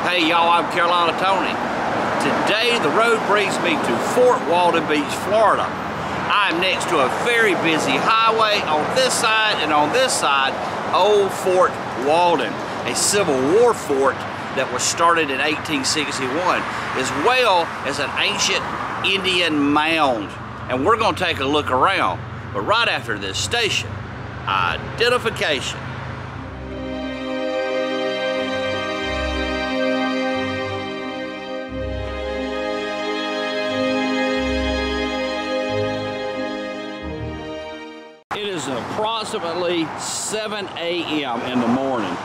Hey y'all, I'm Carolina Tony. Today the road brings me to Fort Waldon Beach, Florida. I'm next to a very busy highway on this side, and on this side, Old Fort Waldon, a Civil War fort that was started in 1861, as well as an ancient Indian mound. And we're going to take a look around, but right after this station identification. It is approximately 7 a.m. in the morning,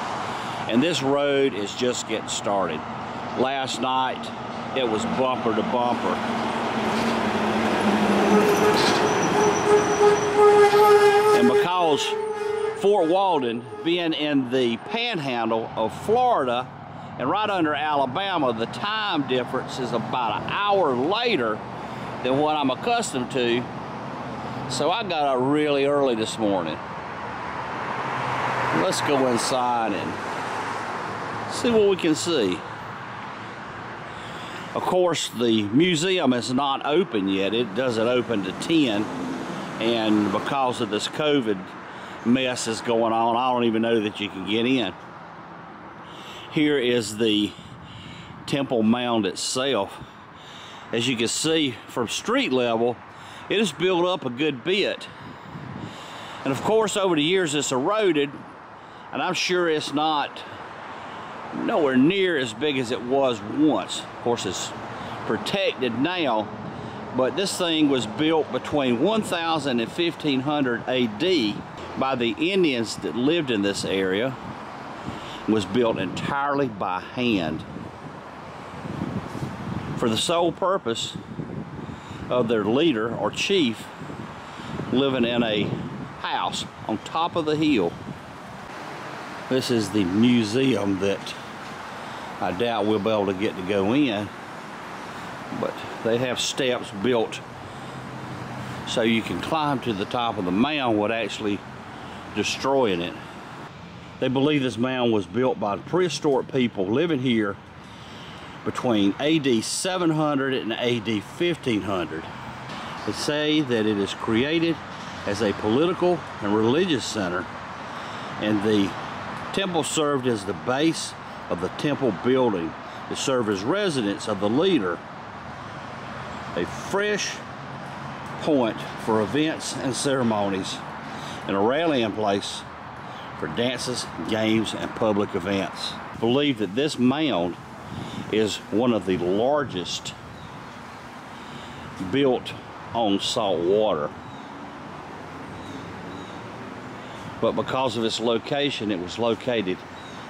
and this road is just getting started. Last night, it was bumper to bumper. And because Fort Waldon being in the panhandle of Florida and right under Alabama, the time difference is about an hour later than what I'm accustomed to. So I got up really early this morning. Let's go inside and see what we can see. Of course, the museum is not open yet. It doesn't open to 10. And because of this COVID mess that's going on, I don't even know that you can get in. Here is the Temple Mound itself. As you can see from street level, it is built up a good bit. And of course, over the years it's eroded, and I'm sure it's not nowhere near as big as it was once. Of course, it's protected now, but this thing was built between 1000 and 1500 AD by the Indians that lived in this area. It was built entirely by hand for the sole purpose of their leader or chief living in a house on top of the hill. This is the museum that I doubt we'll be able to get to go in, but they have steps built so you can climb to the top of the mound without actually destroying it. They believe this mound was built by prehistoric people living here between AD 700 and AD 1500. They say that it is created as a political and religious center, and the temple served as the base of the temple building to serve as residence of the leader, a fresh point for events and ceremonies, and a rallying place for dances, games, and public events. I believe that this mound is one of the largest built on salt water. But because of its location, it was located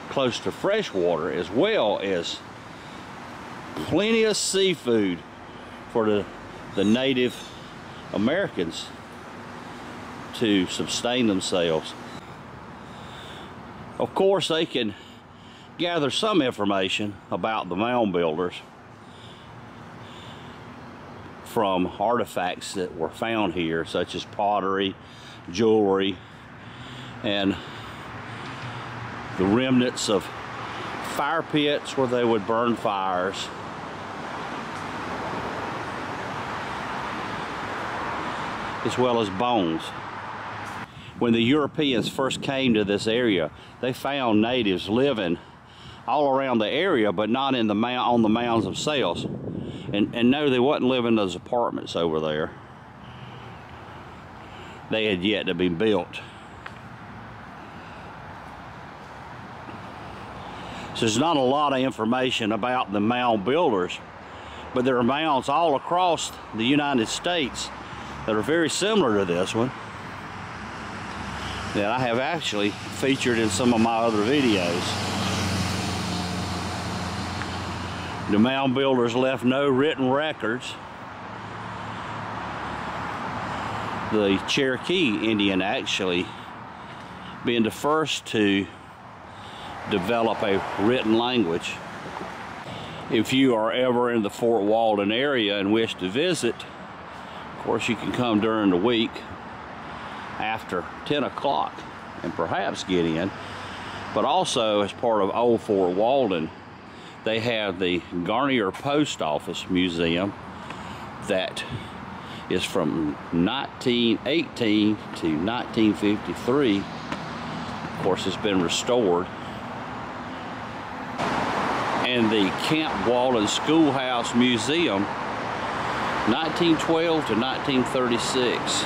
close to fresh water, as well as plenty of seafood for the Native Americans to sustain themselves. Of course, they can gather some information about the mound builders from artifacts that were found here, such as pottery, jewelry, and the remnants of fire pits where they would burn fires. As well as bones. When the Europeans first came to this area, they found natives living all around the area, but not in the on the mounds themselves. And no, they wasn't living in those apartments over there. They had yet to be built. So there's not a lot of information about the mound builders, but there are mounds all across the United States that are very similar to this one that I have actually featured in some of my other videos. The mound builders left no written records. The Cherokee Indian actually being the first to develop a written language. If you are ever in the Fort Waldon area and wish to visit, of course you can come during the week after 10 o'clock and perhaps get in, but also as part of Old Fort Waldon, they have the Garnier Post Office Museum that is from 1918 to 1953. Of course, it's been restored. And the Camp Waldon Schoolhouse Museum, 1912 to 1936.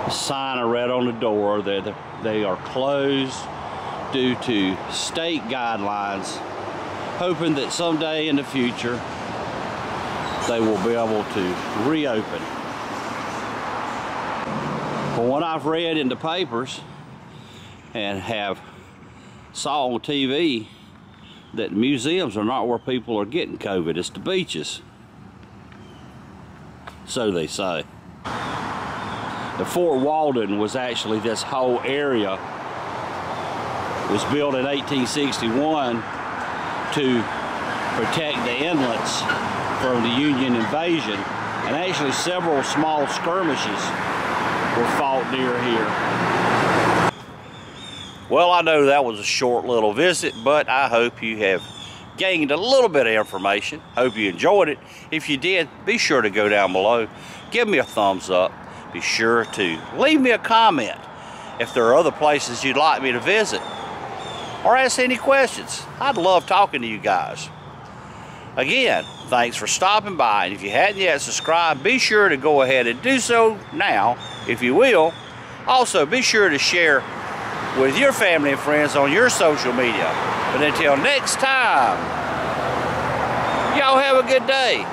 The sign I read on the door that they are closed due to state guidelines, hoping that someday in the future they will be able to reopen. From what I've read in the papers and have saw on TV, that museums are not where people are getting COVID, it's the beaches. So they say. The Fort Waldon was actually, this whole area was built in 1861 to protect the inlets from the Union invasion, and actually several small skirmishes were fought near here. Well, I know that was a short little visit, but I hope you have gained a little bit of information. Hope you enjoyed it. If you did, be sure to go down below, give me a thumbs up. Be sure to leave me a comment if there are other places you'd like me to visit, or ask any questions. I'd love talking to you guys. Again, thanks for stopping by, and if you hadn't yet subscribed, be sure to go ahead and do so now, if you will. Also, be sure to share with your family and friends on your social media. But until next time, y'all have a good day.